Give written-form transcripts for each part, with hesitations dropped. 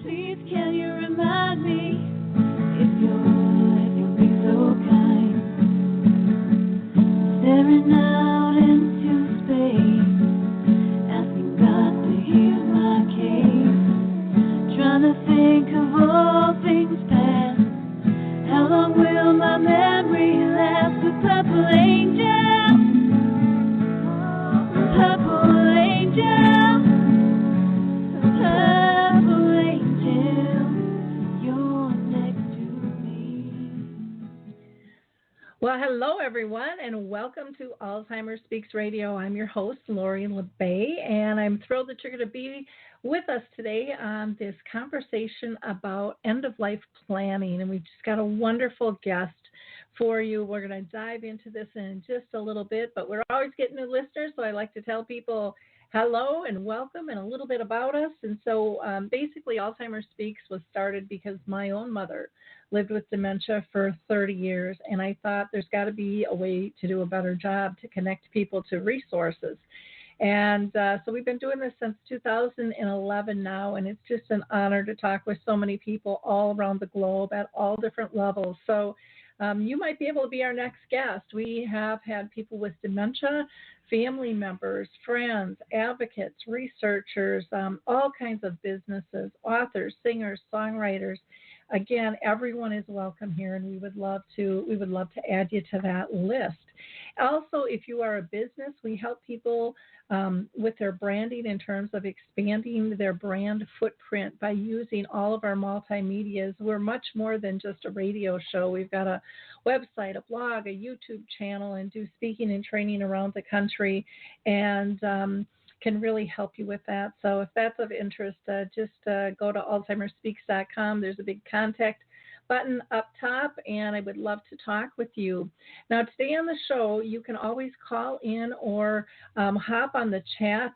Please can you remind me, if you'll be so kind, staring out into space, asking God to hear my case, trying to think of all things past. How long will my memory last? The purple angel, purple angel, purple angel, you're next to me. Well, hello, everyone, and welcome to Alzheimer Speaks Radio. I'm your host, Lori LeBay, and I'm thrilled that you're going to be with us today on this conversation about end-of-life planning, and we've just got a wonderful guest for you. We're going to dive into this in just a little bit, but we're always getting new listeners, so I like to tell people hello and welcome and a little bit about us. And so basically, Alzheimer Speaks was started because my own mother lived with dementia for 30 years, and I thought there's got to be a way to do a better job to connect people to resources. And so we've been doing this since 2011 now, and it's just an honor to talk with so many people all around the globe at all different levels. So you might be able to be our next guest. We have had people with dementia, family members, friends, advocates, researchers, all kinds of businesses, authors, singers, songwriters. Again, everyone is welcome here, and we would love to add you to that list. Also, if you are a business, we help people with their branding in terms of expanding their brand footprint by using all of our multimedias. We're much more than just a radio show. We've got a website, a blog, a YouTube channel, and do speaking and training around the country, and can really help you with that. So if that's of interest, just go to alzheimerspeaks.com. There's a big contact button up top, and I would love to talk with you. Now, today on the show, you can always call in or hop on the chat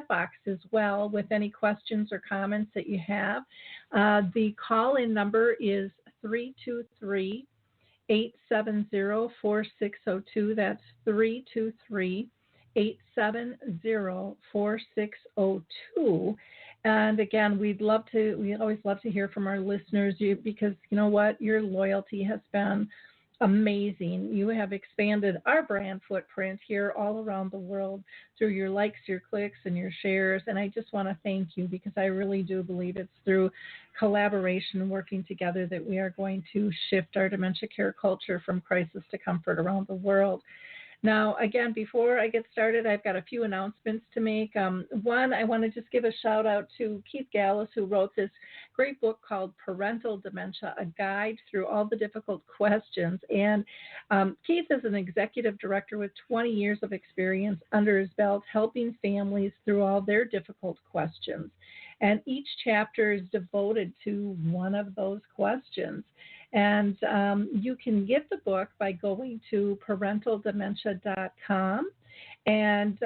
box as well with any questions or comments that you have. The call-in number is 323-870-4602. That's 323-870-4602. And again, we always love to hear from our listeners, because you know what, your loyalty has been amazing. You have expanded our brand footprint here all around the world through your likes, your clicks, and your shares. And I just want to thank you, because I really do believe it's through collaboration and working together that we are going to shift our dementia care culture from crisis to comfort around the world. Now, again, before I get started, I've got a few announcements to make. One, I want to just give a shout out to Keith Gallus, who wrote this great book called Parental Dementia, a guide through all the difficult questions. And Keith is an executive director with 20 years of experience under his belt, helping families through all their difficult questions. And each chapter is devoted to one of those questions. And you can get the book by going to parentaldementia.com and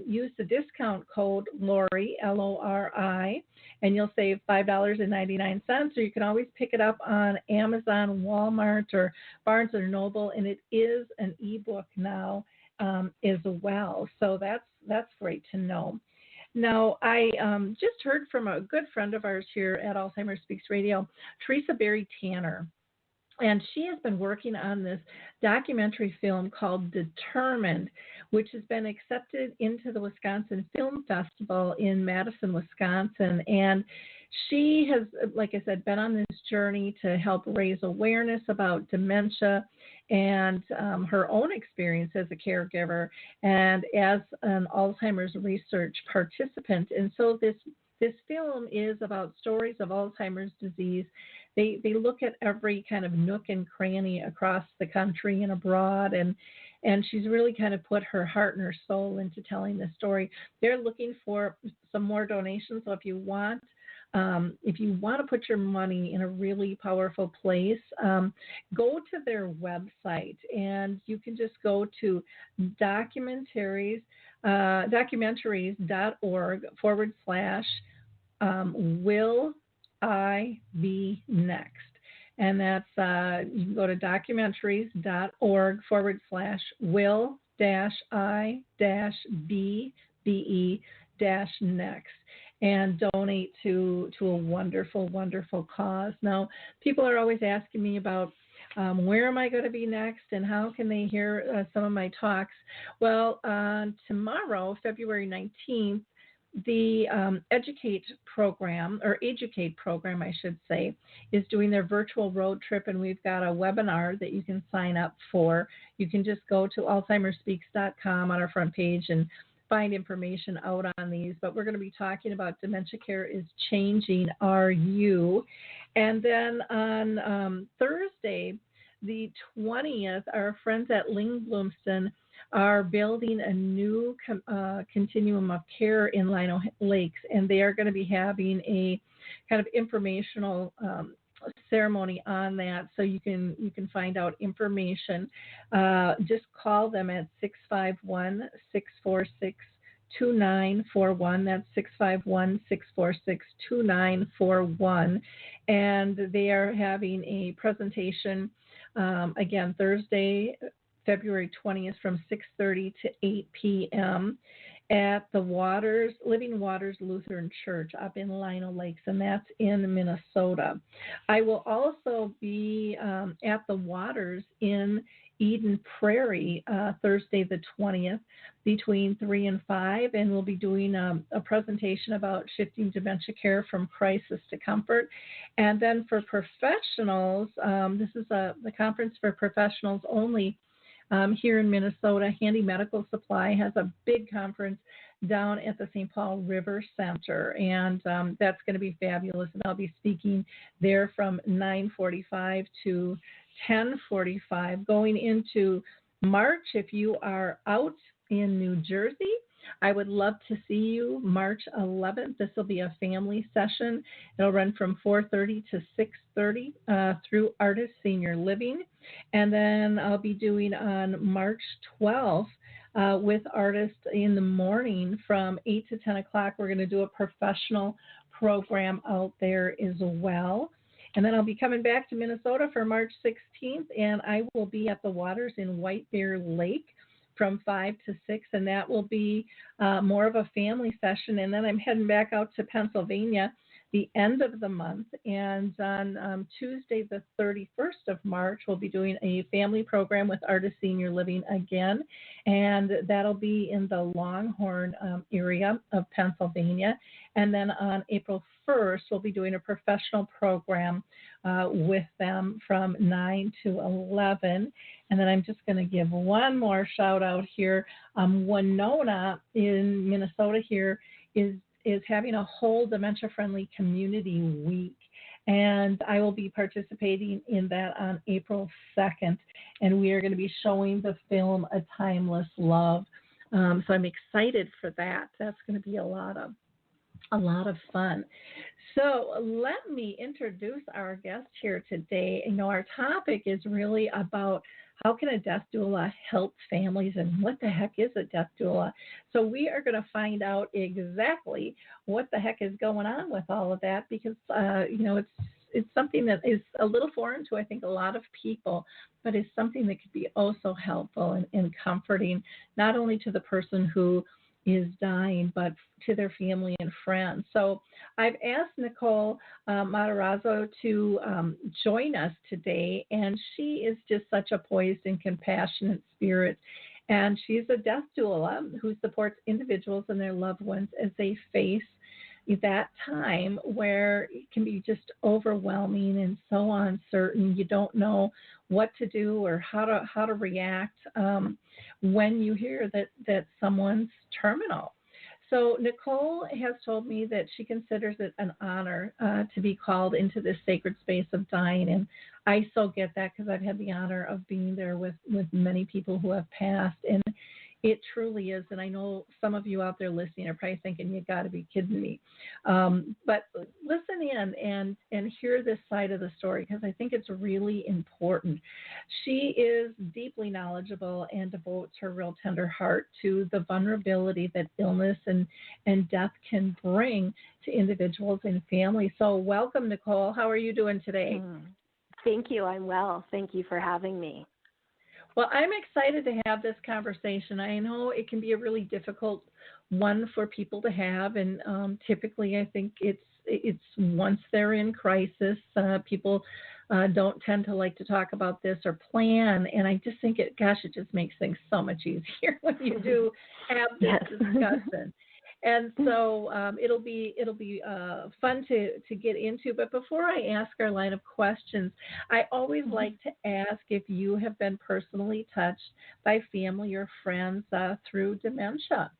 use the discount code Lori, Lori, and you'll save $5.99. Or you can always pick it up on Amazon, Walmart, or Barnes & Noble, and it is an ebook now as well. So that's great to know. Now, I just heard from a good friend of ours here at Alzheimer Speaks Radio, Teresa Berry Tanner. And she has been working on this documentary film called Determined, which has been accepted into the Wisconsin Film Festival in Madison, Wisconsin. And she has, like I said, been on this journey to help raise awareness about dementia and her own experience as a caregiver and as an Alzheimer's research participant. And so this film is about stories of Alzheimer's disease. They look at every kind of nook and cranny across the country and abroad, and she's really kind of put her heart and her soul into telling this story. They're looking for some more donations, so if you want to put your money in a really powerful place, go to their website, and you can just go to documentaries.org/will I be next. And that's, you can go to documentaries.org/will-I-be-next. and donate to a wonderful, wonderful cause. Now, people are always asking me about where am I going to be next and how can they hear some of my talks? Well, tomorrow, February 19th, the Educate program, or Educate program, I should say, is doing their virtual road trip, and we've got a webinar that you can sign up for. You can just go to alzheimerspeaks.com on our front page and find information out on these, but we're going to be talking about Dementia Care is Changing Are You? And then on Thursday, the 20th, our friends at Ling Bloomston are building a new continuum of care in Lino Lakes, and they are going to be having a kind of informational ceremony on that, so you can find out information. Just call them at 651-646-2941. That's 651-646-2941. And they are having a presentation, again, Thursday, February 20th from 6:30 to 8 p.m. at the Living Waters Lutheran Church up in Lino Lakes, and that's in Minnesota. I will also be at the Waters in Eden Prairie Thursday the 20th between 3 and 5, and we'll be doing a presentation about shifting dementia care from crisis to comfort. And then for professionals, this is the conference for professionals only. Here in Minnesota, Handy Medical Supply has a big conference down at the St. Paul River Center, and that's going to be fabulous. And I'll be speaking there from 9:45 to 10:45. Going into March, if you are out in New Jersey, I would love to see you March 11th. This will be a family session. It'll run from 4:30 to 6:30 through Artist Senior Living. And then I'll be doing on March 12th with Artists in the morning from 8 to 10 o'clock. We're going to do a professional program out there as well. And then I'll be coming back to Minnesota for March 16th, and I will be at the Waters in White Bear Lake from 5 to 6, and that will be more of a family session. And then I'm heading back out to Pennsylvania the end of the month, and on Tuesday the 31st of March, we'll be doing a family program with Artist Senior Living again, and that'll be in the Longhorn area of Pennsylvania. And then on April 1st, we'll be doing a professional program with them from 9 to 11. And then I'm just going to give one more shout out here. Winona in Minnesota here is having a whole dementia-friendly community week, and I will be participating in that on April 2nd, and we are going to be showing the film A Timeless Love. So I'm excited for that. That's going to be a lot of fun. So let me introduce our guest here today. You know, our topic is really about how can a death doula help families, and what the heck is a death doula? So we are going to find out exactly what the heck is going on with all of that, because, it's something that is a little foreign to, I think, a lot of people, but is something that could be oh so helpful and comforting, not only to the person who is dying, but to their family and friends. So I've asked Nicole Matarazzo to join us today, and she is just such a poised and compassionate spirit. And she's a death doula who supports individuals and their loved ones as they face that time where it can be just overwhelming and so uncertain. You don't know what to do or how to react when you hear that someone's terminal. So Nicole has told me that she considers it an honor to be called into this sacred space of dying, and I so get that because I've had the honor of being there with many people who have passed, and it truly is. And I know some of you out there listening are probably thinking, you got to be kidding me. But listen in and hear this side of the story, because I think it's really important. She is deeply knowledgeable and devotes her real tender heart to the vulnerability that illness and death can bring to individuals and families. So welcome, Nicole. How are you doing today? Thank you. I'm well. Thank you for having me. Well, I'm excited to have this conversation. I know it can be a really difficult one for people to have, and typically I think it's once they're in crisis. People don't tend to like to talk about this or plan, and I just think it just makes things so much easier when you do have this Yes. discussion. And so it'll be fun to get into. But before I ask our line of questions, I always like to ask if you have been personally touched by family or friends through dementia.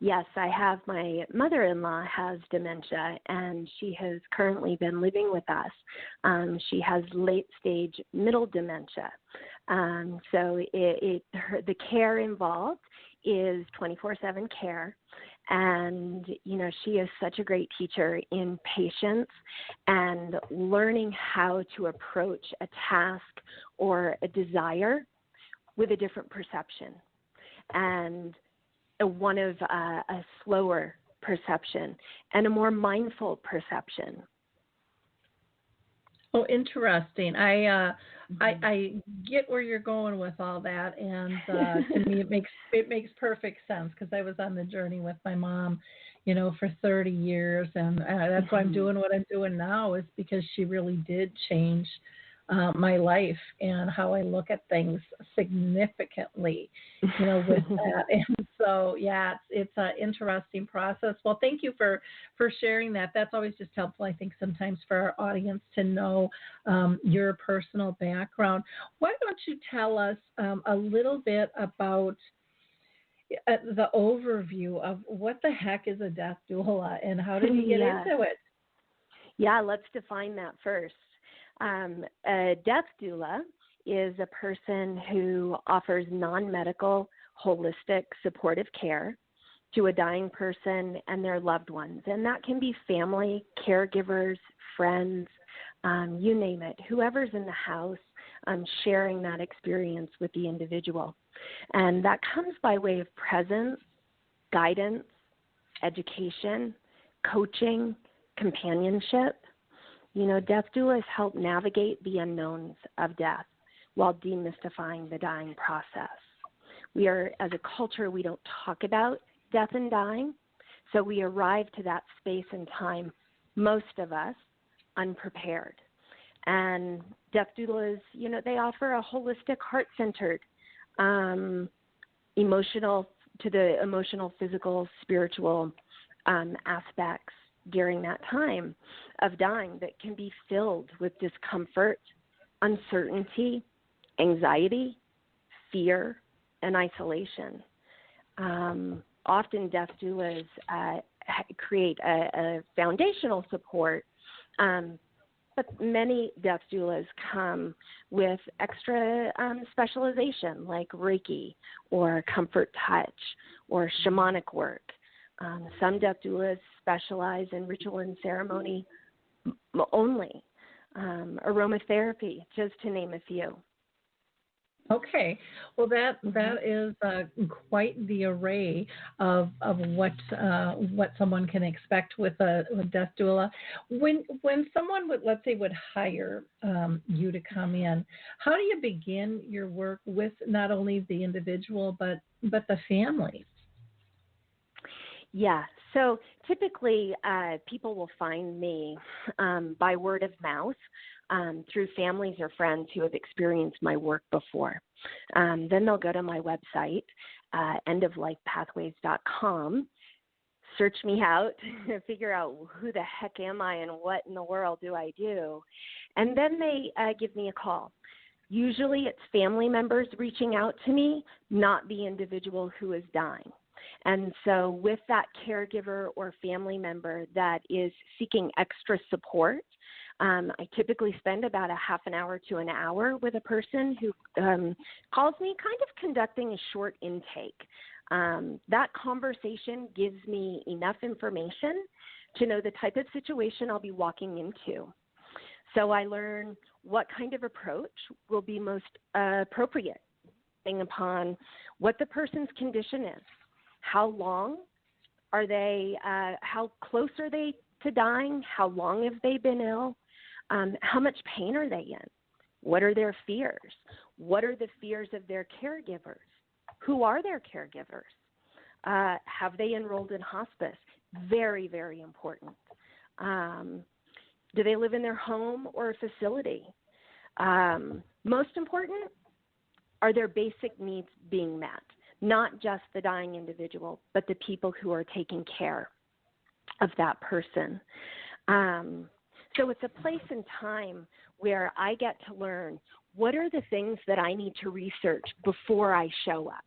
Yes, I have. My mother-in-law has dementia, and she has currently been living with us. She has late-stage middle dementia. So the care involved is 24/7 care. And, she is such a great teacher in patience and learning how to approach a task or a desire with a different perception. And one of a slower perception and a more mindful perception. Oh, interesting. I get where you're going with all that, and to me it makes perfect sense, because I was on the journey with my mom, for 30 years, and that's why I'm doing what I'm doing now, is because she really did change my life and how I look at things significantly, with that. And so, it's an interesting process. Well, thank you for sharing that. That's always just helpful, I think, sometimes for our audience to know your personal background. Why don't you tell us a little bit about the overview of what the heck is a death doula, and how did you get into it? Yeah, let's define that first. A death doula is a person who offers non-medical, holistic, supportive care to a dying person and their loved ones. And that can be family, caregivers, friends, you name it, whoever's in the house, sharing that experience with the individual. And that comes by way of presence, guidance, education, coaching, companionship. Death doulas help navigate the unknowns of death while demystifying the dying process. We are, as a culture, we don't talk about death and dying, so we arrive to that space and time, most of us, unprepared. And death doulas, they offer a holistic, heart-centered, emotional, physical, spiritual aspects during that time of dying that can be filled with discomfort, uncertainty, anxiety, fear, and isolation. Often death doulas create a foundational support, but many death doulas come with extra specialization like Reiki or comfort touch or shamanic work. Some death doulas specialize in ritual and ceremony only, aromatherapy, just to name a few. Okay, well that is quite the array of what someone can expect with a death doula. When someone would hire you to come in, how do you begin your work with not only the individual but the family? Yeah, so typically people will find me by word of mouth through families or friends who have experienced my work before. Then they'll go to my website, endoflifepathways.com, search me out, figure out who the heck am I and what in the world do I do, and then they give me a call. Usually it's family members reaching out to me, not the individual who is dying. And so with that caregiver or family member that is seeking extra support, I typically spend about a half an hour to an hour with a person who calls me, kind of conducting a short intake. That conversation gives me enough information to know the type of situation I'll be walking into. So I learn what kind of approach will be most appropriate, depending upon what the person's condition is. How long are they, how close are they to dying? How long have they been ill? How much pain are they in? What are their fears? What are the fears of their caregivers? Who are their caregivers? Have they enrolled in hospice? Very, very important. Do they live in their home or a facility? Most important, are their basic needs being met? Not just the dying individual, but the people who are taking care of that person. So it's a place and time where I get to learn what are the things that I need to research before I show up,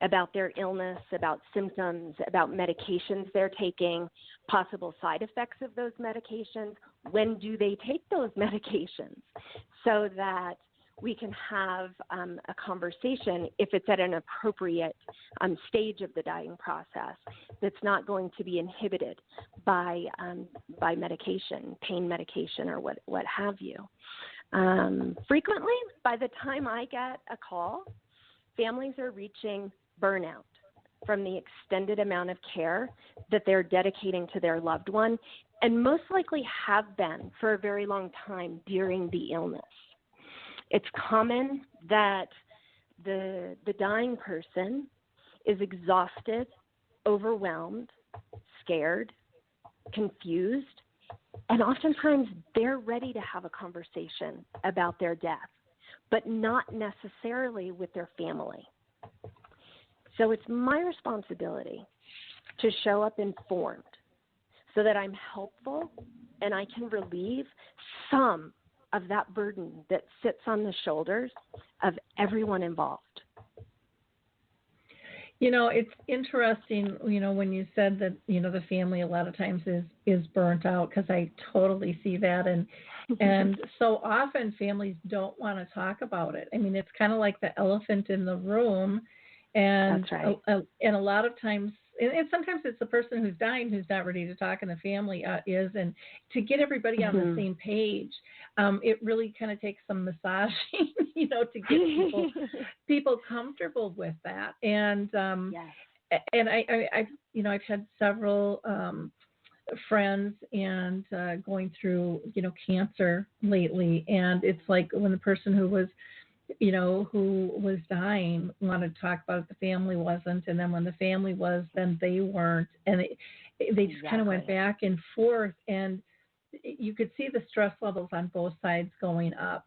about their illness, about symptoms, about medications they're taking, possible side effects of those medications, when do they take those medications, so that we can have a conversation if it's at an appropriate stage of the dying process that's not going to be inhibited by medication, pain medication, or what have you. Frequently, by the time I get a call, families are reaching burnout from the extended amount of care that they're dedicating to their loved one, and most likely have been for a very long time during the illness. It's common that the dying person is exhausted, overwhelmed, scared, confused, and oftentimes they're ready to have a conversation about their death, but not necessarily with their family. So it's my responsibility to show up informed so that I'm helpful and I can relieve some of that burden that sits on the shoulders of everyone involved. You know, it's interesting, you know, when you said that, you know, the family a lot of times is burnt out, because I totally see that. And so often families don't want to talk about it. I mean, it's kind of like the elephant in the room. And, that's right. And a lot of times, and sometimes it's the person who's dying who's not ready to talk, and the family is. And to get everybody on the same page, it really kind of takes some massaging, you know, to get people comfortable with that. And and I've had several friends and going through, you know, cancer lately, and it's like when the person who was dying wanted to talk about it, the family wasn't, and then when the family was, then they weren't, and they just kind of went back and forth, and you could see the stress levels on both sides going up,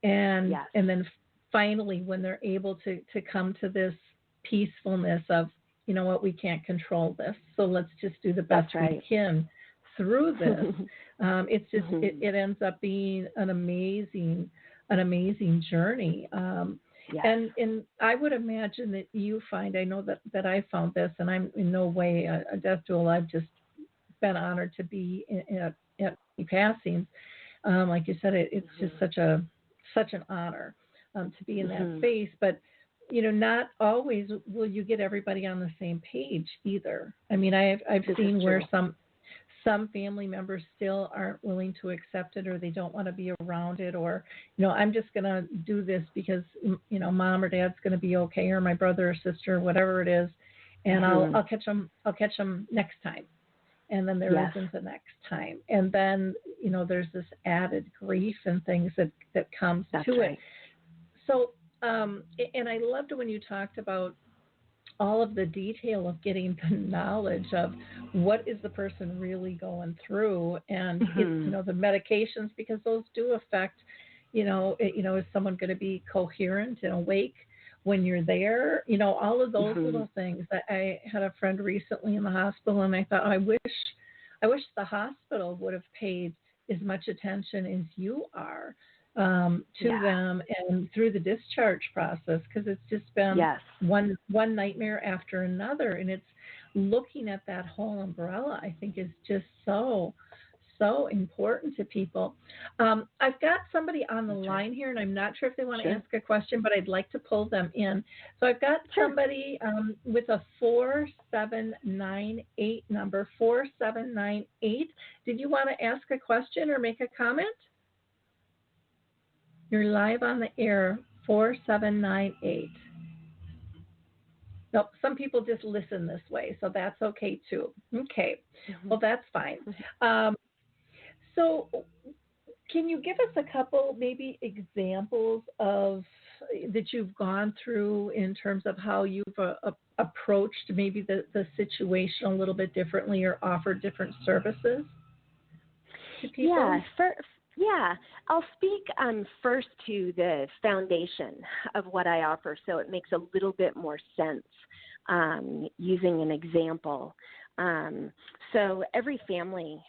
and then finally when they're able to come to this peacefulness of, you know what, we can't control this, so let's just do the best we can through this. It's just it ends up being an amazing journey. And I would imagine that you find, I know that I found this, and I'm in no way a death doula. I've just been honored to be at passings. Like you said, it's just such an honor to be in that space. But, you know, not always will you get everybody on the same page either. I mean, I've seen where some family members still aren't willing to accept it, or they don't want to be around it, or, you know, I'm just going to do this because, you know, mom or dad's going to be okay, or my brother or sister, whatever it is, and I'll catch them next time. And then there isn't the next time. And then, you know, there's this added grief and things that comes to it. So, and I loved when you talked about all of the detail of getting the knowledge of what is the person really going through, and you know, the medications, because those do affect, you know, is someone going to be coherent and awake when you're there? You know, all of those little things. That I had a friend recently in the hospital, and I thought, I wish the hospital would have paid as much attention as you are to them and through the discharge process, because it's just been one nightmare after another, and it's looking at that whole umbrella, I think, is just so important to people. I've got somebody on the line here, and I'm not sure if they want to ask a question, but I'd like to pull them in. So I've got somebody with a 4798 number, 4798. Did you want to ask a question or make a comment? You're live on the air, 4798. Nope, some people just listen this way, so that's okay too. Okay, well, that's fine. So can you give us a couple maybe examples of that you've gone through in terms of how you've approached maybe the situation a little bit differently or offered different services to people? Yeah, I'll speak first to the foundation of what I offer, so it makes a little bit more sense using an example. So every family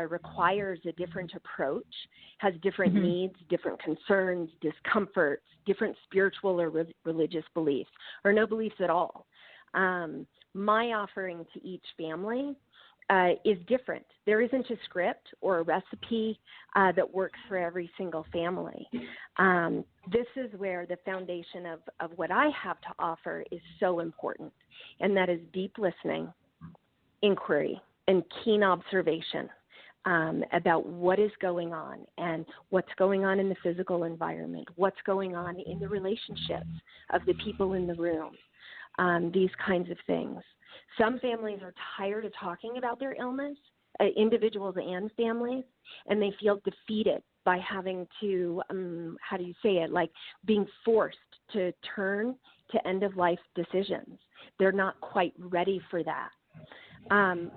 requires a different approach, has different needs, different concerns, discomforts, different spiritual or religious beliefs, or no beliefs at all. My offering to each family is different. There isn't a script or a recipe that works for every single family. This is where the foundation of what I have to offer is so important, and that is deep listening, inquiry, and keen observation about what is going on and what's going on in the physical environment, what's going on in the relationships of the people in the room, these kinds of things. Some families are tired of talking about their illness, individuals and families, and they feel defeated by having to, like being forced to turn to end-of-life decisions. They're not quite ready for that.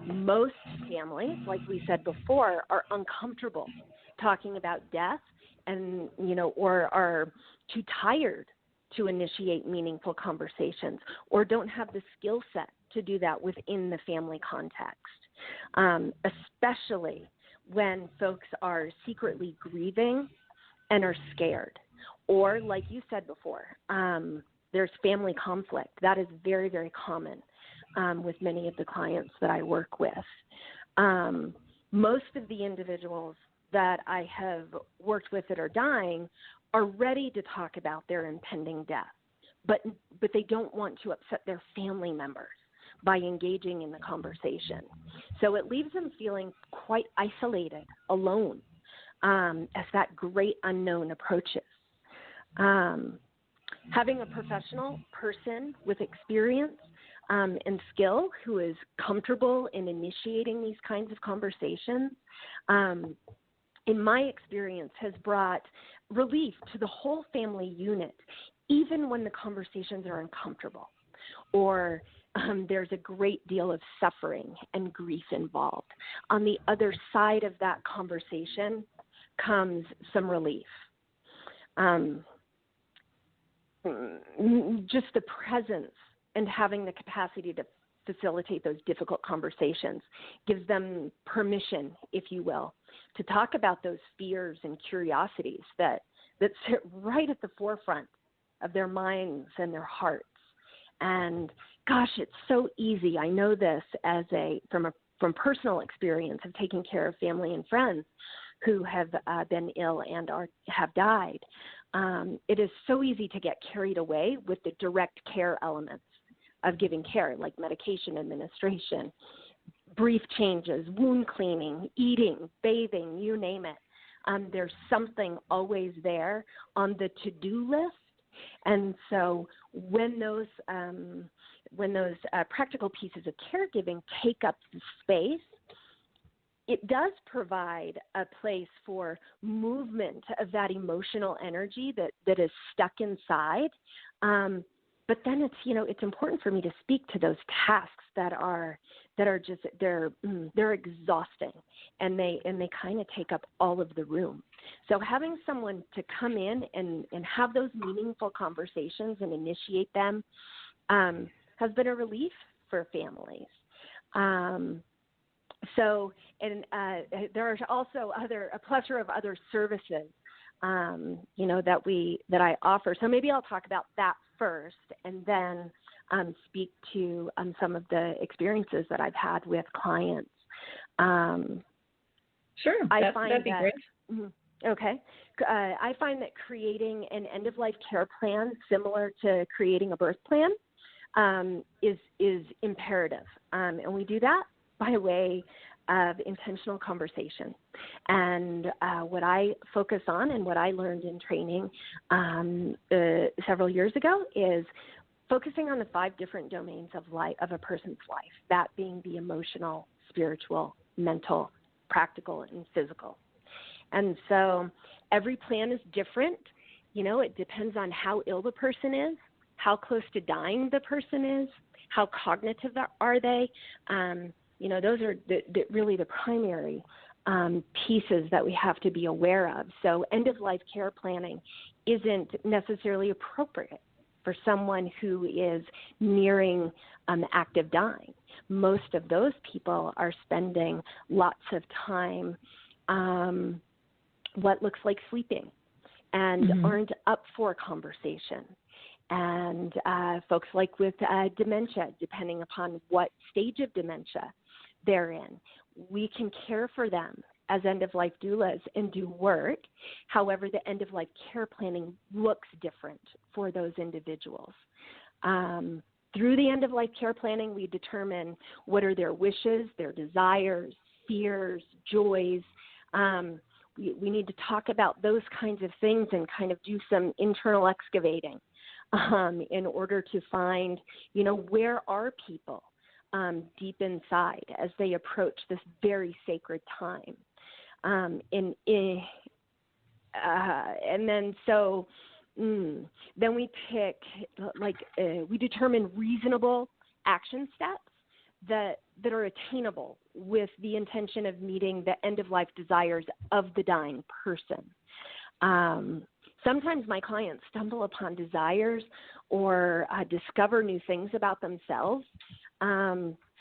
Most families, like we said before, are uncomfortable talking about death and, or are too tired to initiate meaningful conversations or don't have the skill set to do that within the family context, especially when folks are secretly grieving and are scared. Or, like you said before, there's family conflict. That is very, very common with many of the clients that I work with. Most of the individuals that I have worked with that are dying are ready to talk about their impending death, but they don't want to upset their family members by engaging in the conversation. So it leaves them feeling quite isolated, alone, as that great unknown approaches. Having a professional person with experience and skill who is comfortable in initiating these kinds of conversations, in my experience, has brought relief to the whole family unit, even when the conversations are uncomfortable or there's a great deal of suffering and grief involved. On the other side of that conversation comes some relief. Just the presence and having the capacity to facilitate those difficult conversations gives them permission, if you will, to talk about those fears and curiosities that sit right at the forefront of their minds and their hearts. And gosh, it's so easy. I know this from personal experience of taking care of family and friends who have been ill and have died. It is so easy to get carried away with the direct care elements of giving care, like medication administration, brief changes, wound cleaning, eating, bathing, you name it. There's something always there on the to-do list. And so when those practical pieces of caregiving take up the space, it does provide a place for movement of that emotional energy that is stuck inside. But then it's important for me to speak to those tasks that are just they're exhausting and they kind of take up all of the room. So having someone to come in and have those meaningful conversations and initiate them has been a relief for families. There are also a plethora of other services, that I offer. So maybe I'll talk about that first, and then speak to some of the experiences that I've had with clients. Sure, that'd be great. Okay. I find that creating an end-of-life care plan similar to creating a birth plan is imperative, and we do that by way of intentional conversation. And what I focus on and what I learned in training several years ago is focusing on the 5 different domains of a person's life, that being the emotional, spiritual, mental, practical, and physical. And so every plan is different. It depends on how ill the person is, how close to dying the person is, how cognitive are they. Those are really the primary pieces that we have to be aware of. So end-of-life care planning isn't necessarily appropriate for someone who is nearing active dying. Most of those people are spending lots of time what looks like sleeping and aren't up for conversation. And folks like with dementia, depending upon what stage of dementia they're in, we can care for them as end-of-life doulas and do work. However, the end-of-life care planning looks different for those individuals. Through the end-of-life care planning, we determine what are their wishes, their desires, fears, joys. We need to talk about those kinds of things and kind of do some internal excavating in order to find, where are people deep inside as they approach this very sacred time. And then we pick, we determine reasonable action steps that are attainable with the intention of meeting the end-of-life desires of the dying person. Sometimes my clients stumble upon desires or discover new things about themselves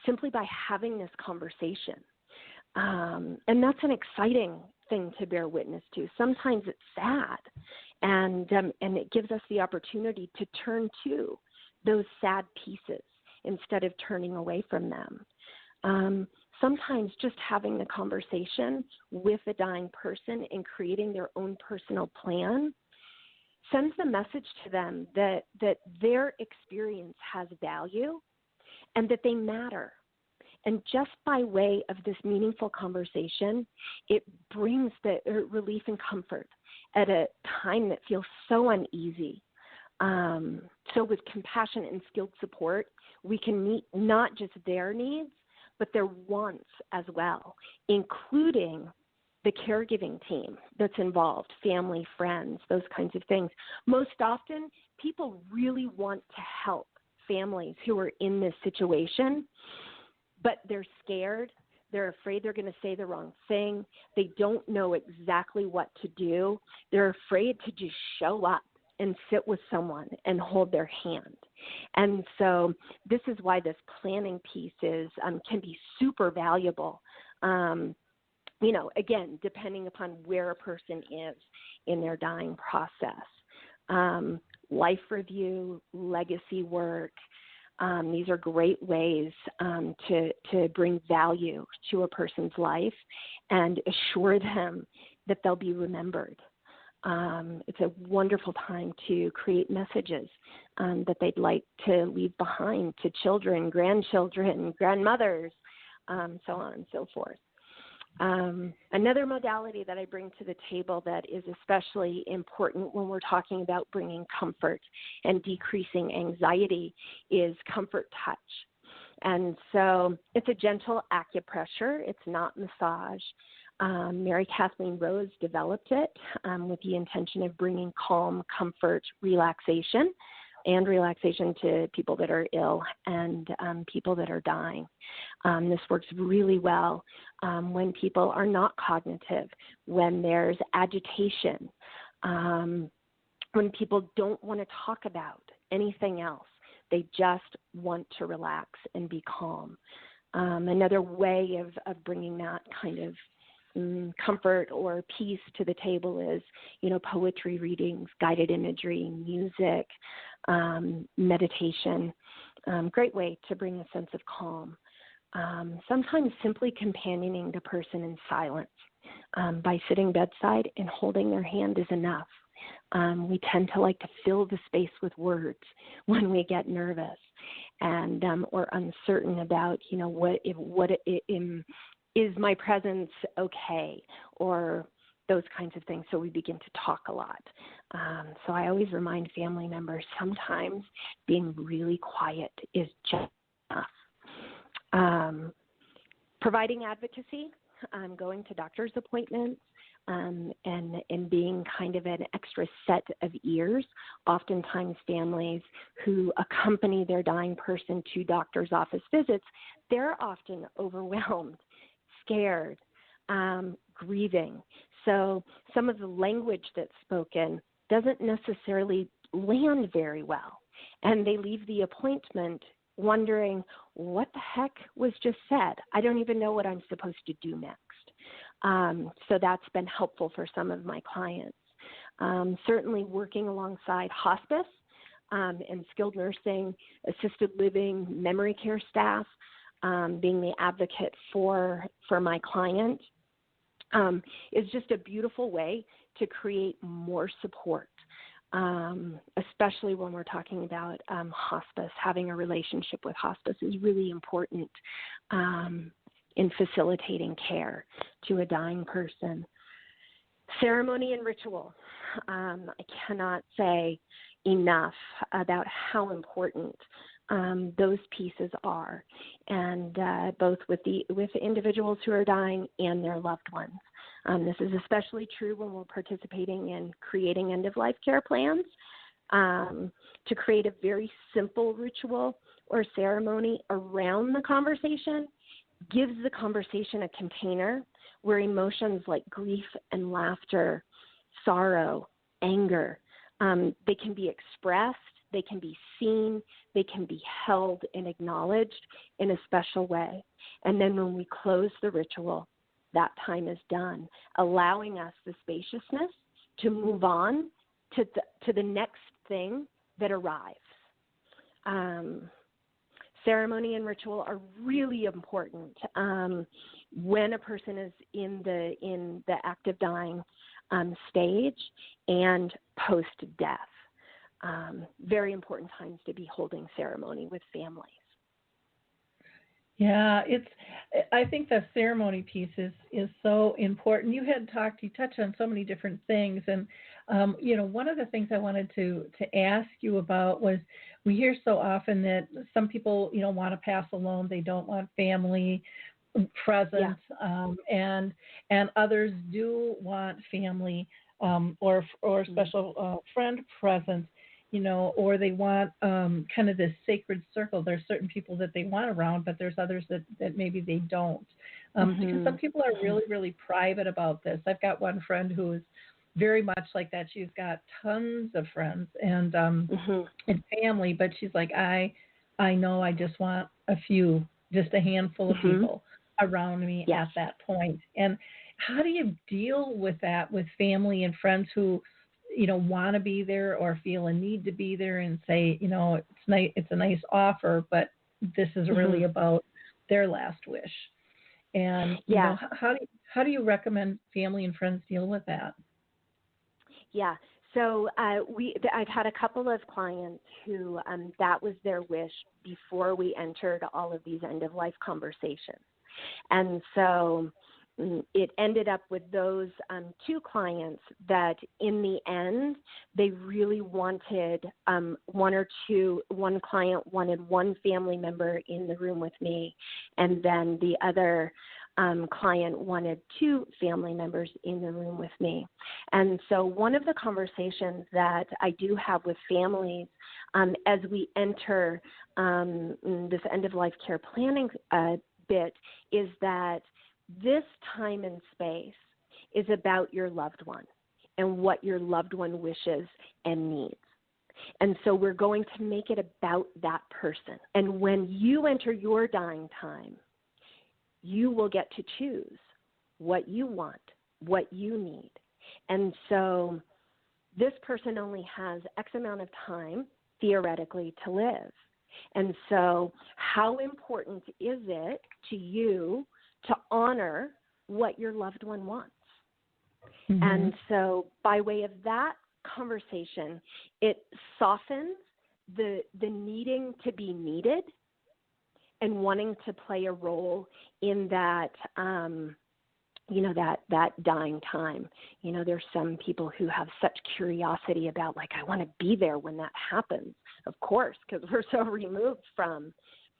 simply by having this conversation. And that's an exciting thing to bear witness to. Sometimes it's sad, and it gives us the opportunity to turn to those sad pieces instead of turning away from them. Sometimes just having the conversation with the dying person and creating their own personal plan sends the message to them that their experience has value and that they matter. And just by way of this meaningful conversation, it brings the relief and comfort at a time that feels so uneasy. So with compassion and skilled support, we can meet not just their needs, but their wants as well, including the caregiving team that's involved, family, friends, those kinds of things. Most often, people really want to help families who are in this situation, but they're scared. They're afraid they're going to say the wrong thing. They don't know exactly what to do. They're afraid to just show up and sit with someone and hold their hand. And so this is why this planning piece can be super valuable, again, depending upon where a person is in their dying process. Life review, legacy work, these are great ways to bring value to a person's life and assure them that they'll be remembered. It's a wonderful time to create messages that they'd like to leave behind to children, grandchildren, grandmothers, so on and so forth. Another modality that I bring to the table that is especially important when we're talking about bringing comfort and decreasing anxiety is comfort touch. And so it's a gentle acupressure. It's not massage. Mary Kathleen Rose developed it with the intention of bringing calm, comfort, relaxation to people that are ill and people that are dying. This works really well when people are not cognitive, when there's agitation, when people don't want to talk about anything else. They just want to relax and be calm. Another way of bringing that kind of comfort or peace to the table is, poetry readings, guided imagery, music, meditation. Great way to bring a sense of calm. Sometimes simply companioning the person in silence by sitting bedside and holding their hand is enough. We tend to like to fill the space with words when we get nervous and or uncertain about, is my presence okay, or those kinds of things. So we begin to talk a lot. So I always remind family members sometimes being really quiet is just enough. Providing advocacy going to doctor's appointments, and being kind of an extra set of ears. Oftentimes families who accompany their dying person to doctor's office visits, they're often overwhelmed, scared, grieving. So some of the language that's spoken doesn't necessarily land very well. And they leave the appointment wondering, what the heck was just said? I don't even know what I'm supposed to do next. So that's been helpful for some of my clients. Certainly working alongside hospice and skilled nursing, assisted living, memory care staff, being the advocate for my client is just a beautiful way to create more support, especially when we're talking about hospice. Having a relationship with hospice is really important in facilitating care to a dying person. Ceremony and ritual. I cannot say enough about how important those pieces are, and both with individuals who are dying and their loved ones. This is especially true when we're participating in creating end-of-life care plans. To create a very simple ritual or ceremony around the conversation gives the conversation a container where emotions like grief and laughter, sorrow, anger, they can be expressed, they can be seen, they can be held and acknowledged in a special way. And then when we close the ritual, that time is done, allowing us the spaciousness to move on to the next thing that arrives. Ceremony and ritual are really important when a person is in the active dying stage and post-death. Very important times to be holding ceremony with families. Yeah, I think the ceremony piece is so important. You touched on so many different things, and one of the things I wanted to ask you about was, we hear so often that some people want to pass alone, they don't want family present, and others do want family or special friend present. Or they want kind of this sacred circle. There's certain people that they want around, but there's others that maybe they don't. Because some people are really, really private about this. I've got one friend who is very much like that. She's got tons of friends and family, but she's like, I know I just want a few, just a handful of people around me at that point. And how do you deal with that with family and friends who want to be there or feel a need to be there and say, it's a nice offer, but this is really about their last wish. And how do you recommend family and friends deal with that? Yeah. So I've had a couple of clients who that was their wish before we entered all of these end-of-life conversations. And so it ended up with those two clients that in the end, they really wanted one client wanted one family member in the room with me, and then the other client wanted two family members in the room with me. And so one of the conversations that I do have with families as we enter this end-of-life care planning bit is that this time and space is about your loved one and what your loved one wishes and needs. And so we're going to make it about that person. And when you enter your dying time, you will get to choose what you want, what you need. And so this person only has X amount of time, theoretically, to live. And so how important is it to you to honor what your loved one wants? And so by way of that conversation, it softens the needing to be needed and wanting to play a role in that, that dying time. There's some people who have such curiosity about, I want to be there when that happens, of course, because we're so removed from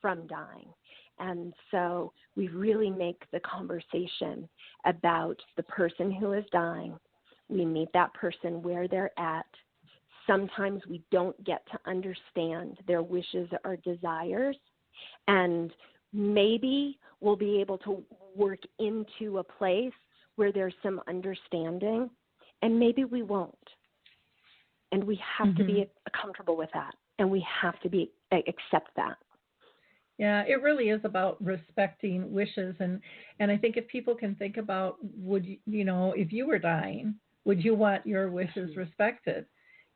dying. And so we really make the conversation about the person who is dying. We meet that person where they're at. Sometimes we don't get to understand their wishes or desires, and maybe we'll be able to work into a place where there's some understanding, and maybe we won't. And we have to be comfortable with that, and we have to accept that. Yeah, it really is about respecting wishes, and I think if people can think about, if you were dying, would you want your wishes respected?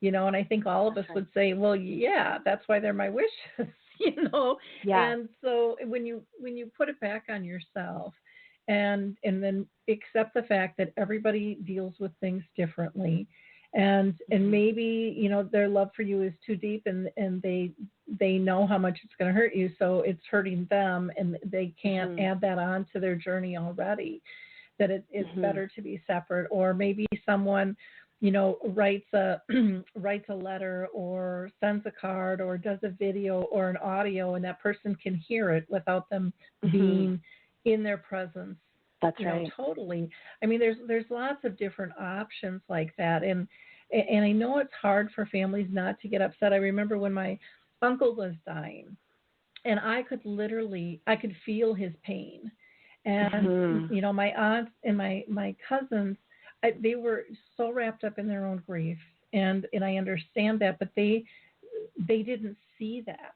And I think all of us would say, well, yeah, that's why they're my wishes, Yeah. And so when you put it back on yourself and then accept the fact that everybody deals with things differently, and maybe, their love for you is too deep, and they know how much it's going to hurt you, so it's hurting them, and they can't add that on to their journey already, that it's better to be separate. Or maybe someone writes a letter or sends a card or does a video or an audio, and that person can hear it without them being in their presence. That's right. Totally. I mean, there's lots of different options like that, and I know it's hard for families not to get upset. I remember when my uncle was dying, and I could feel his pain, and my aunts and my cousins, they were so wrapped up in their own grief, and I understand that, but they didn't see that.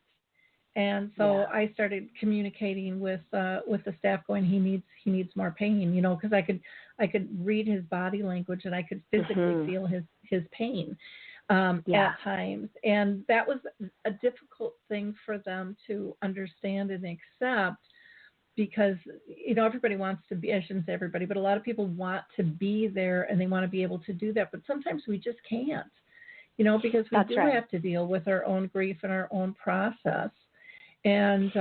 And so I started communicating with the staff, going, he needs more pain, because I could read his body language, and I could physically feel his pain at times. And that was a difficult thing for them to understand and accept, because everybody wants to be, I shouldn't say everybody, but a lot of people want to be there, and they want to be able to do that, but sometimes we just can't, because we have to deal with our own grief and our own process. And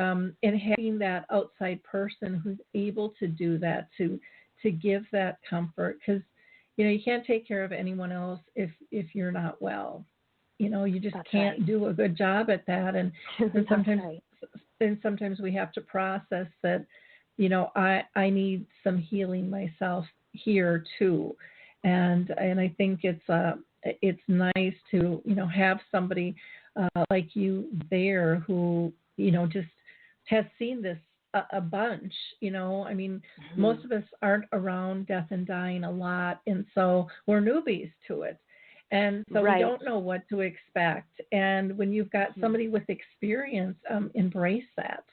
having that outside person who's able to do that, to give that comfort, because you can't take care of anyone else if you're not well. You just can't do a good job at that, and sometimes we have to process that. I need some healing myself here too, and I think it's nice to have somebody like you there who just has seen this a bunch. I mean, most of us aren't around death and dying a lot, and so we're newbies to it. And so we don't know what to expect. And when you've got somebody with experience, embrace that,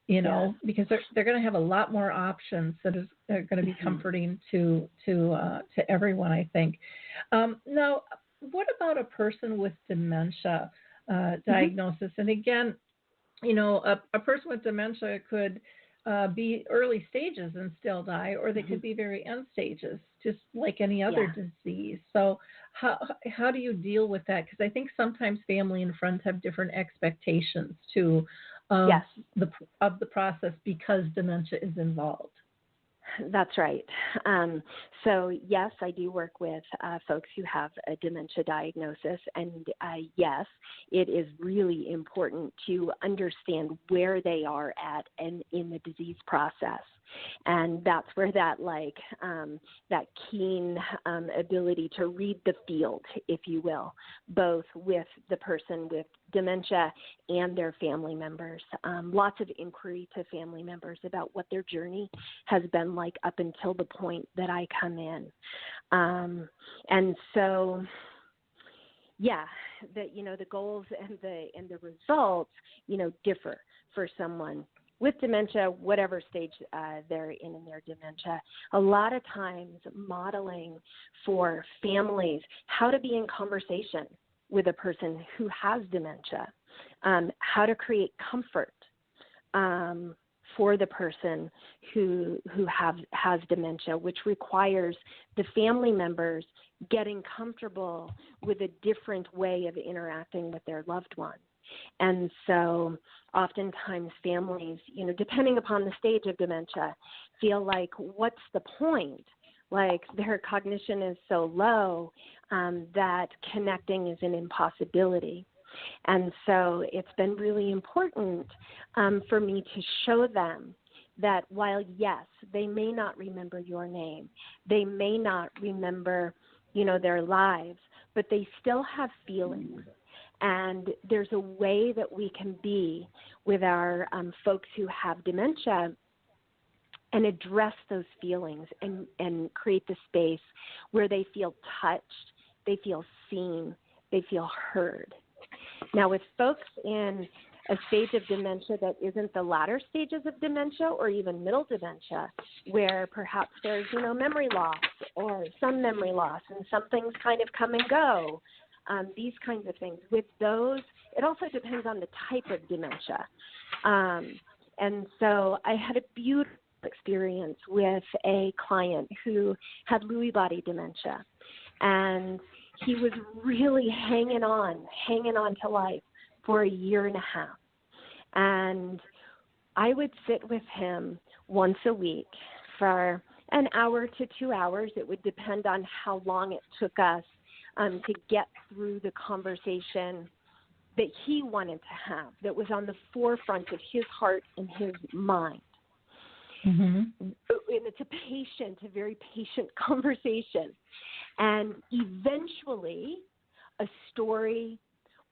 because they're going to have a lot more options that are going to be comforting to everyone, I think. Now, what about a person with dementia diagnosis? And again, a person with dementia could be early stages and still die, or they could be very end stages, just like any other disease. So how do you deal with that? Because I think sometimes family and friends have different expectations too of the process, because dementia is involved. That's right. So yes, I do work with folks who have a dementia diagnosis, and yes, it is really important to understand where they are at and in the disease process. And that's where that that keen ability to read the field, if you will, both with the person with dementia and their family members. Lots of inquiry to family members about what their journey has been like up until the point that I come in. And so, the goals and the results, differ for someone with dementia, whatever stage they're in their dementia. A lot of times modeling for families how to be in conversation with a person who has dementia, how to create comfort for the person who has dementia, which requires the family members getting comfortable with a different way of interacting with their loved one. And so oftentimes families, depending upon the stage of dementia, feel like, what's the point? Like, their cognition is so low that connecting is an impossibility. And so it's been really important for me to show them that while, yes, they may not remember your name, they may not remember, their lives, but they still have feelings. And there's a way that we can be with our folks who have dementia and address those feelings and create the space where they feel touched, they feel seen, they feel heard. Now, with folks in a stage of dementia that isn't the latter stages of dementia or even middle dementia, where perhaps there's, memory loss or some memory loss and some things kind of come and go, these kinds of things. With those, it also depends on the type of dementia. And so I had a beautiful experience with a client who had Lewy body dementia, and he was really hanging on to life for a year and a half. And I would sit with him once a week for an hour to 2 hours. It would depend on how long it took us to get through the conversation that he wanted to have, that was on the forefront of his heart and his mind. Mm-hmm. And it's a very patient conversation. And eventually a story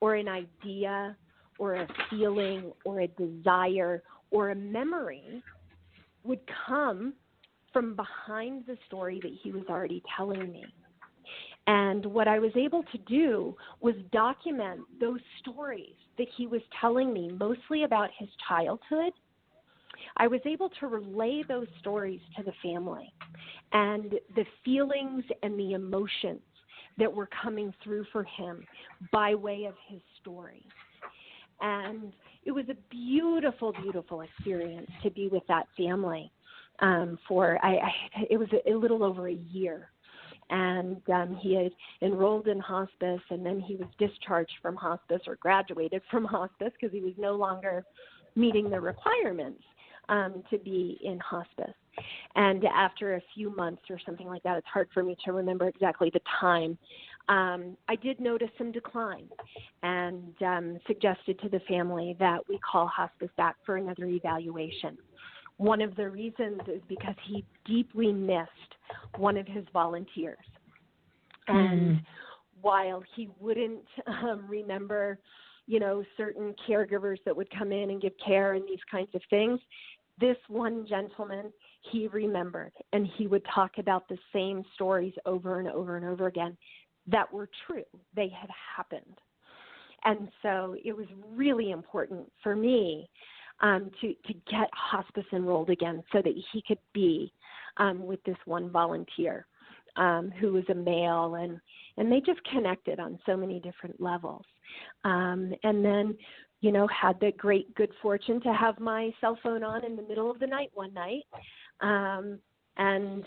or an idea or a feeling or a desire or a memory would come from behind the story that he was already telling me. And what I was able to do was document those stories that he was telling me, mostly about his childhood. I was able to relay those stories to the family and the feelings and the emotions that were coming through for him by way of his story. And it was a beautiful, beautiful experience to be with that family it was a little over a year. And he had enrolled in hospice, and then he was discharged from hospice or graduated from hospice because he was no longer meeting the requirements to be in hospice. And after a few months or something like that, it's hard for me to remember exactly the time, I did notice some decline and suggested to the family that we call hospice back for another evaluation. One of the reasons is because he deeply missed one of his volunteers. And while he wouldn't remember, certain caregivers that would come in and give care and these kinds of things, this one gentleman, he remembered, and he would talk about the same stories over and over and over again that were true. They had happened. And so it was really important for me to get hospice enrolled again so that he could be with this one volunteer who was a male, and they just connected on so many different levels. And then, had the great good fortune to have my cell phone on in the middle of the night one night. And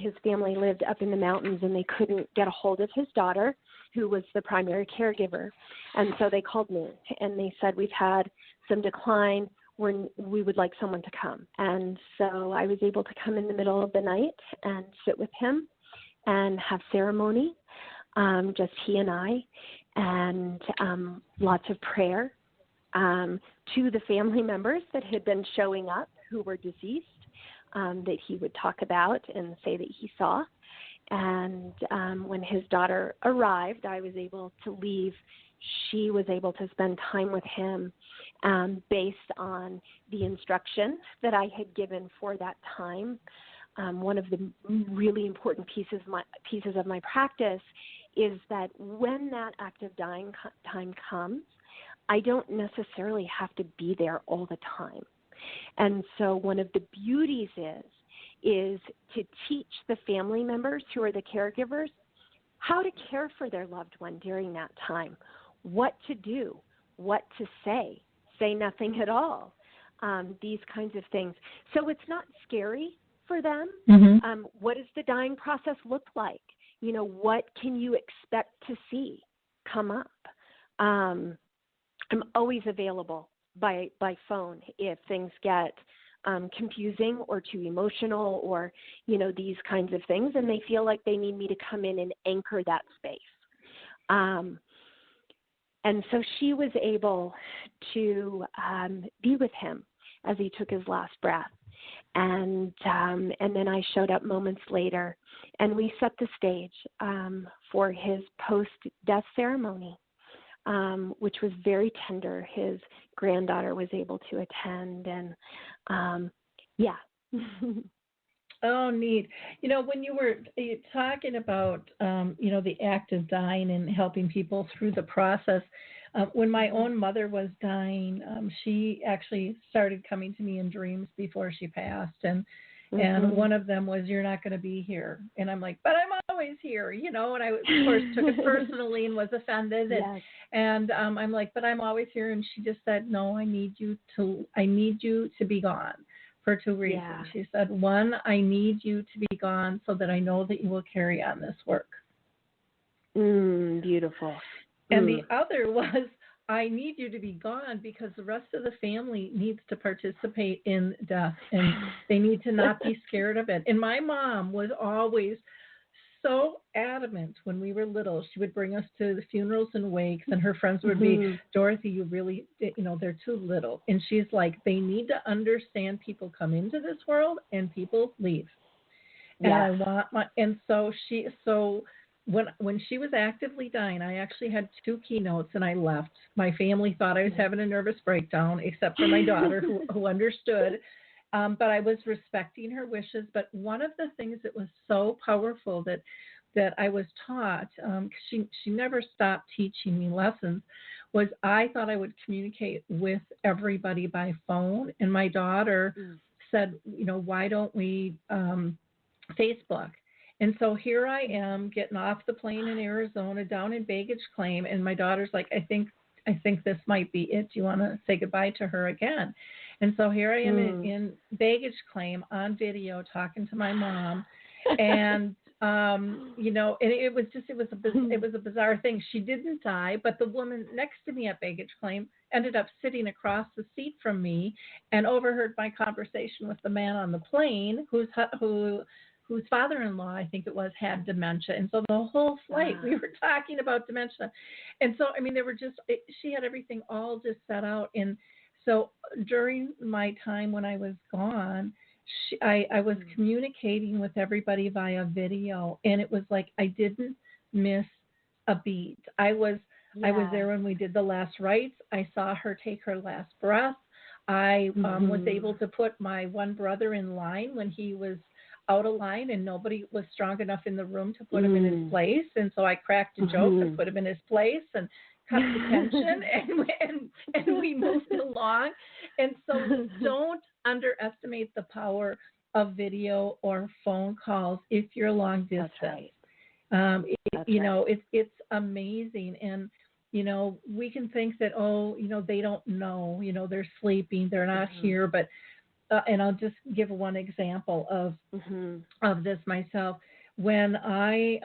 his family lived up in the mountains, and they couldn't get a hold of his daughter, who was the primary caregiver. And so they called me, and they said, we've had some decline. We would like someone to come. And so I was able to come in the middle of the night and sit with him and have ceremony, just he and I, and lots of prayer to the family members that had been showing up who were deceased, that he would talk about and say that he saw. And when his daughter arrived, I was able to leave. She was able to spend time with him based on the instruction that I had given for that time. One of the really important pieces of my practice is that when that active dying time comes, I don't necessarily have to be there all the time. And so one of the beauties is to teach the family members who are the caregivers how to care for their loved one during that time, what to do, what to say nothing at all, these kinds of things. So it's not scary for them. Mm-hmm. What does the dying process look like? What can you expect to see come up? I'm always available by phone if things get confusing or too emotional or, these kinds of things, and they feel like they need me to come in and anchor that space. And so she was able to be with him as he took his last breath. And then I showed up moments later, and we set the stage for his post-death ceremony, which was very tender. His granddaughter was able to attend, and yeah. Oh, neat. When you were talking about, the act of dying and helping people through the process, when my own mother was dying, she actually started coming to me in dreams before she passed. And one of them was, "You're not going to be here." And I'm like, "But I'm always here," and I, of course, took it personally and was offended. Yes. And I'm like, "But I'm always here." And she just said, "No, I need you to be gone. For two reasons." Yeah. She said, "One, I need you to be gone so that I know that you will carry on this work." Beautiful. And the other was, "I need you to be gone because the rest of the family needs to participate in death, and they need to not be scared of it." And my mom was always so adamant when we were little. She would bring us to the funerals and wakes, and her friends would be, "Dorothy, you really, they're too little." And she's like, "They need to understand people come into this world and people leave." And when she was actively dying, I actually had 2 keynotes and I left. My family thought I was having a nervous breakdown, except for my daughter who understood. But I was respecting her wishes. But one of the things that was so powerful that I was taught, she never stopped teaching me lessons, was I thought I would communicate with everybody by phone. And my daughter said, "Why don't we Facebook?" And so here I am getting off the plane in Arizona, down in baggage claim, and my daughter's like, I think this might be it. Do you want to say goodbye to her again?" And so here I am in baggage claim on video talking to my mom, and and it was a bizarre thing. She didn't die, but the woman next to me at baggage claim ended up sitting across the seat from me and overheard my conversation with the man on the plane whose father-in-law, I think it was, had dementia. And so the whole flight we were talking about dementia. And so, she had everything all just set out. And so during my time when I was gone, I was communicating with everybody via video. And it was like I didn't miss a beat. I was there when we did the last rites. I saw her take her last breath. I was able to put my one brother in line when he was out of line and nobody was strong enough in the room to put him in his place. And so I cracked a joke and put him in his place and cut the tension and we moved along. And so don't underestimate the power of video or phone calls if you're long distance. That's right. It's amazing. And we can think that, they don't know, they're sleeping, they're not here, but and I'll just give one example of this myself. When I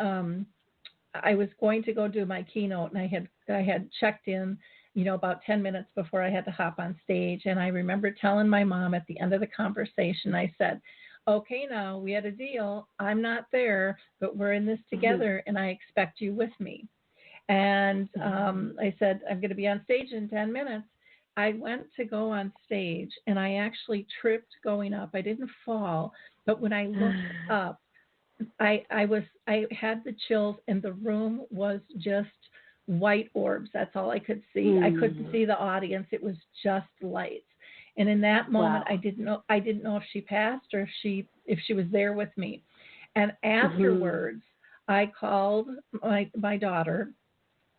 was going to go do my keynote, and I had checked in, about 10 minutes before I had to hop on stage, and I remember telling my mom at the end of the conversation, I said, "Okay, now we had a deal. I'm not there, but we're in this together, and I expect you with me." And I said, "I'm going to be on stage in 10 minutes." I went to go on stage, and I actually tripped going up. I didn't fall, but when I looked up, I had the chills, and the room was just white orbs. That's all I could see. I couldn't see the audience. It was just lights. And in that moment, I didn't know if she passed or if she was there with me. And afterwards, I called my daughter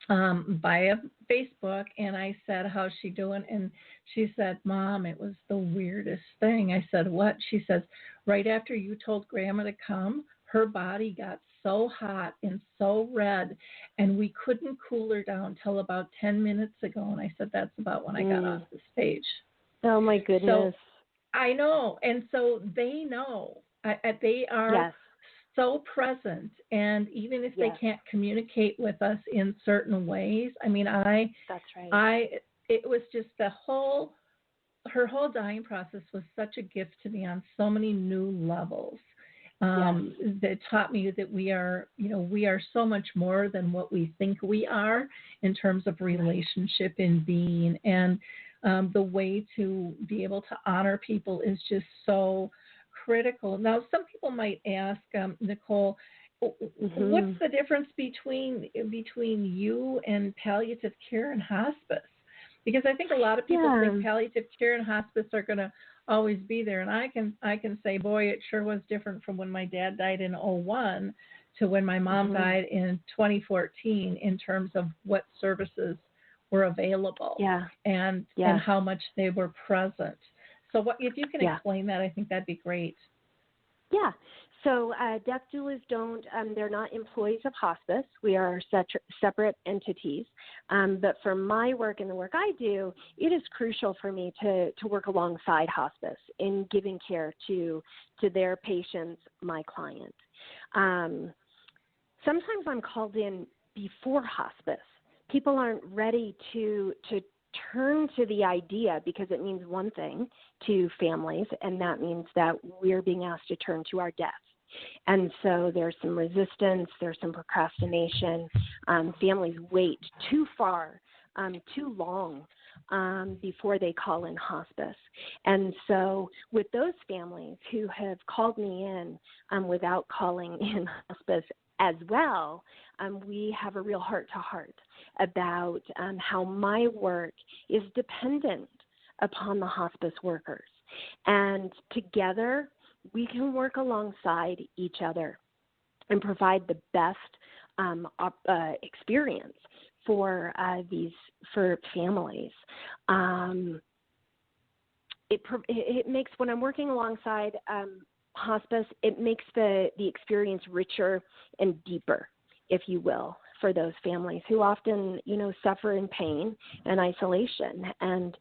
via Facebook, and I said, "How's she doing?" And she said, "Mom, it was the weirdest thing." I said, "What?" She says, "Right after you told Grandma to come, her body got so hot and so red, and we couldn't cool her down till about 10 minutes ago." And I said, "That's about when I got off the stage." Oh, my goodness. So I know. And so they know. They are so present. And even if they can't communicate with us in certain ways, That's right. It was just her whole dying process was such a gift to me on so many new levels. that taught me that we are so much more than what we think we are in terms of relationship and being. And the way to be able to honor people is just so critical. Now, some people might ask, Nicole, what's the difference between you and palliative care and hospice? Because I think a lot of people think palliative care and hospice are going to always be there. And I can say, boy, it sure was different from when my dad died in 2001 to when my mom died in 2014 in terms of what services were available and how much they were present. So if you can explain that, I think that'd be great. Yeah. So death doulas they're not employees of hospice. We are separate entities. But for my work and the work I do, it is crucial for me to work alongside hospice in giving care to their patients, my client. Sometimes I'm called in before hospice. People aren't ready to turn to the idea because it means one thing to families, and that means that we're being asked to turn to our death. And so there's some resistance, there's some procrastination. Families wait too long before they call in hospice. And so with those families who have called me in without calling in hospice as well, we have a real heart-to-heart about how my work is dependent upon the hospice workers. And together, we can work alongside each other and provide the best experience for families. It makes, when I'm working alongside hospice, it makes the experience richer and deeper, if you will, for those families who often, suffer in pain and isolation. And,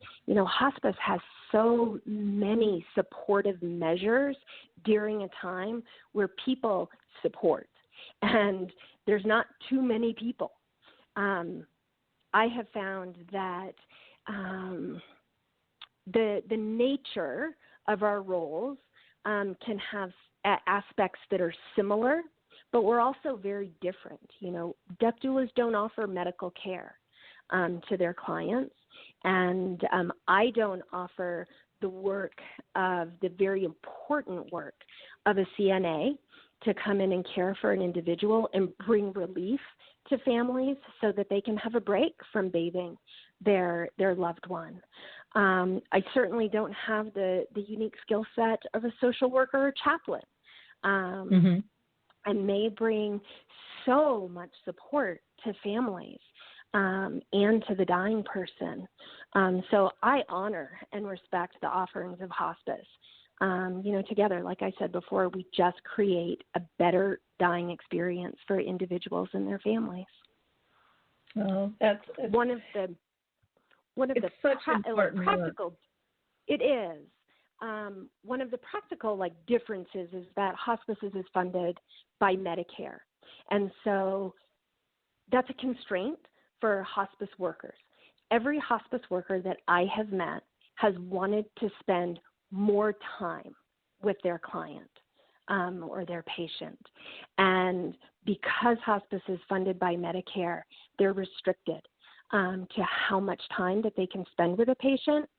hospice has so many supportive measures during a time where people support, and there's not too many people. I have found that the nature of our roles can have aspects that are similar, but we're also very different. Death doulas don't offer medical care to their clients, and I don't offer the very important work of a CNA to come in and care for an individual and bring relief to families so that they can have a break from bathing their loved one. I certainly don't have the unique skill set of a social worker or chaplain. And may bring so much support to families and to the dying person. So I honor and respect the offerings of hospice. Together, like I said before, we just create a better dying experience for individuals and their families. Oh, that's one of the practical. Work. It is. One of the practical differences is that hospice is funded by Medicare. And so that's a constraint for hospice workers. Every hospice worker that I have met has wanted to spend more time with their client or their patient. And because hospice is funded by Medicare, they're restricted to how much time that they can spend with a patient.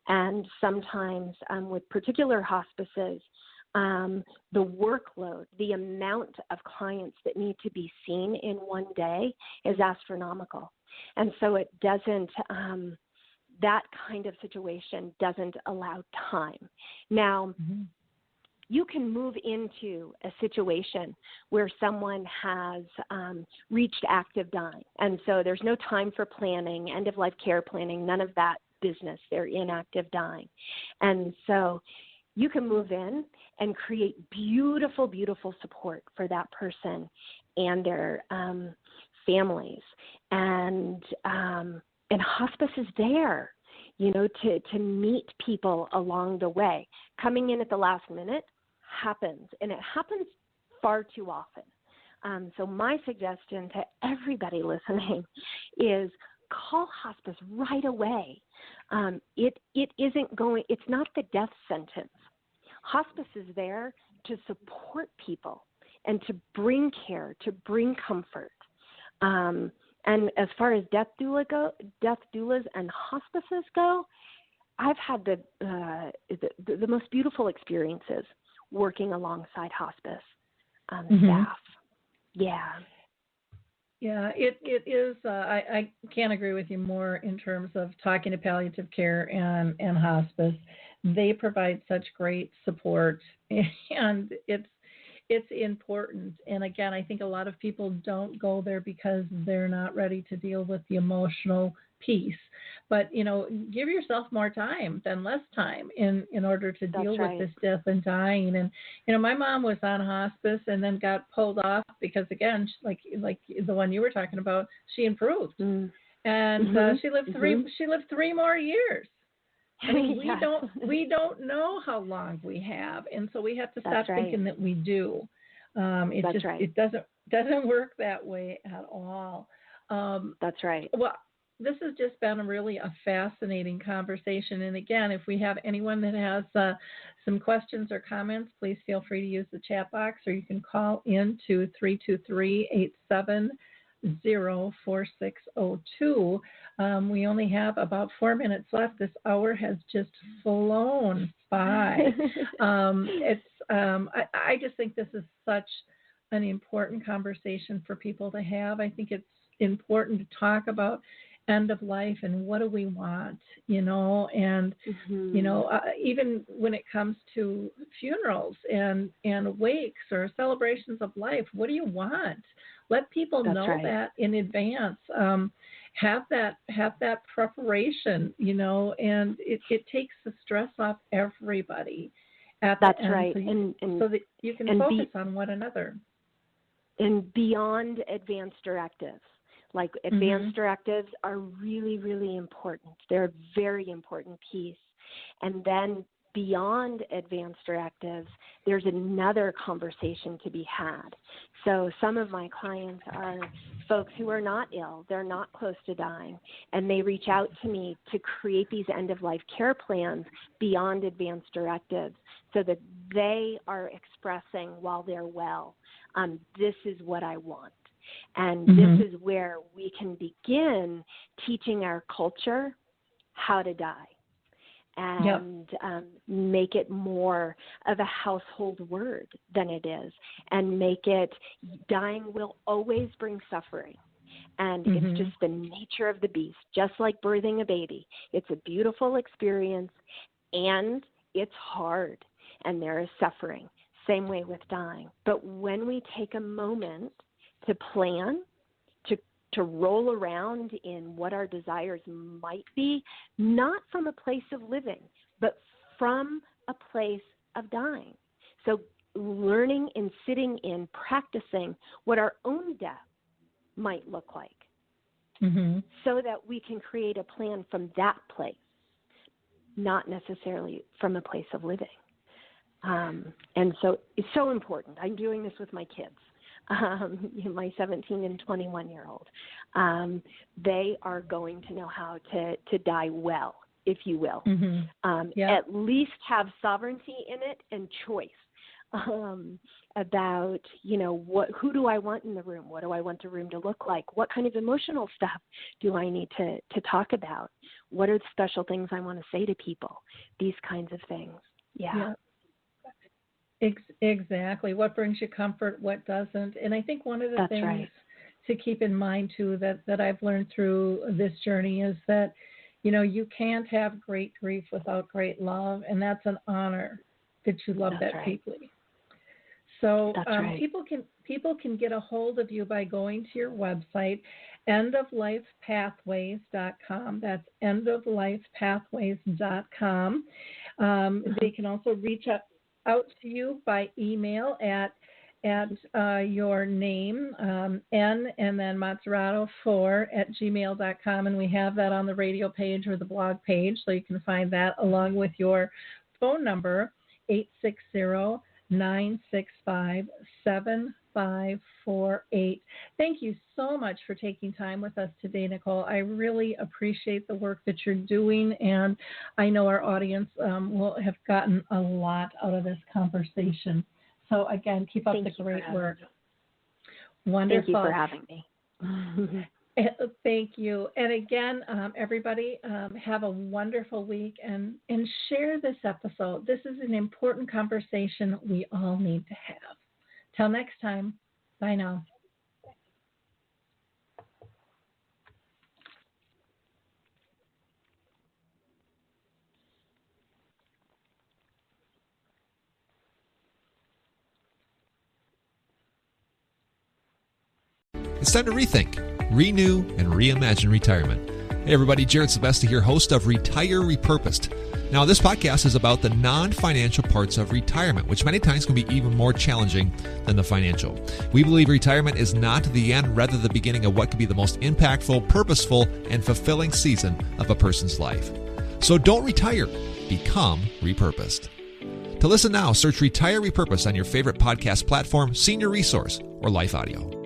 And sometimes with particular hospices, the workload, the amount of clients that need to be seen in one day is astronomical. And so it doesn't, that kind of situation doesn't allow time. Now, you can move into a situation where someone has reached active dying. And so there's no time for planning, end-of-life care planning, none of that business. They're in active dying. And so you can move in and create beautiful, beautiful support for that person and their families. And hospice is there, to meet people along the way. Coming in at the last minute happens, and it happens far too often. So my suggestion to everybody listening is call hospice right away. It's not the death sentence. Hospice is there to support people and to bring care, to bring comfort. And as far as death doulas and hospices go, I've had the most beautiful experiences working alongside hospice staff. Yeah. Yeah, it is. I can't agree with you more in terms of talking to palliative care and hospice. They provide such great support, and it's important. And again, I think a lot of people don't go there because they're not ready to deal with the emotional piece. But, give yourself more time than less time in order to deal with this death and dying. And, my mom was on hospice and then got pulled off because, again, like the one you were talking about, she improved. And she lived three more years. I mean, we don't know how long we have, and so we have to stop thinking that we do. It doesn't work that way at all. That's right. Well, this has just been a fascinating conversation. And again, if we have anyone that has some questions or comments, please feel free to use the chat box, or you can call in to 323-870-4602. We only have about 4 minutes left. This hour has just flown by. I just think this is such an important conversation for people to have. I think it's important to talk about end of life and what do we want, and even when it comes to funerals and wakes or celebrations of life, what do you want? Let people know that in advance. Have that preparation, and it takes the stress off everybody at the end, so that you can focus on one another. And beyond advanced directives. Like advanced directives are really, really important. They're a very important piece. And then beyond advanced directives, there's another conversation to be had. So some of my clients are folks who are not ill, they're not close to dying, and they reach out to me to create these end-of-life care plans beyond advanced directives so that they are expressing while they're well, this is what I want. And this is where we can begin teaching our culture how to die and make it more of a household word than it is, and make it dying will always bring suffering. And it's just the nature of the beast, just like birthing a baby. It's a beautiful experience, and it's hard, and there is suffering. Same way with dying. But when we take a moment to plan, to roll around in what our desires might be, not from a place of living, but from a place of dying. So learning and sitting in, practicing what our own death might look like, so that we can create a plan from that place, not necessarily from a place of living. And so it's so important. I'm doing this with my kids. My 17 and 21-year-old, they are going to know how to die well, if you will. At least have sovereignty in it and choice about, who do I want in the room? What do I want the room to look like? What kind of emotional stuff do I need to talk about? What are the special things I want to say to people? These kinds of things. Yeah. Exactly. What brings you comfort, what doesn't. And I think one of the things to keep in mind, too, that I've learned through this journey is that, you can't have great grief without great love, and that's an honor that you love that deeply. So people can get a hold of you by going to your website, endoflifepathways.com. That's endoflifepathways.com. They can also reach out to you by email at your name, N and then Matarazzo4@gmail.com, and we have that on the radio page or the blog page, so you can find that along with your phone number, 860-965-7548. Thank you so much for taking time with us today, Nicole. I really appreciate the work that you're doing, and I know our audience will have gotten a lot out of this conversation. So again, keep up the great work. Wonderful. Thank you for having me. Thank you. And again, everybody, have a wonderful week and share this episode. This is an important conversation we all need to have. Till next time, bye now. It's time to rethink, renew, and reimagine retirement. Hey everybody, Jared Sebesta here, host of Retire Repurposed. Now this podcast is about the non-financial parts of retirement, which many times can be even more challenging than the financial. We believe retirement is not the end, rather the beginning of what could be the most impactful, purposeful, and fulfilling season of a person's life. So don't retire, become repurposed. To listen now, search Retire Repurposed on your favorite podcast platform, Senior Resource, or Life Audio.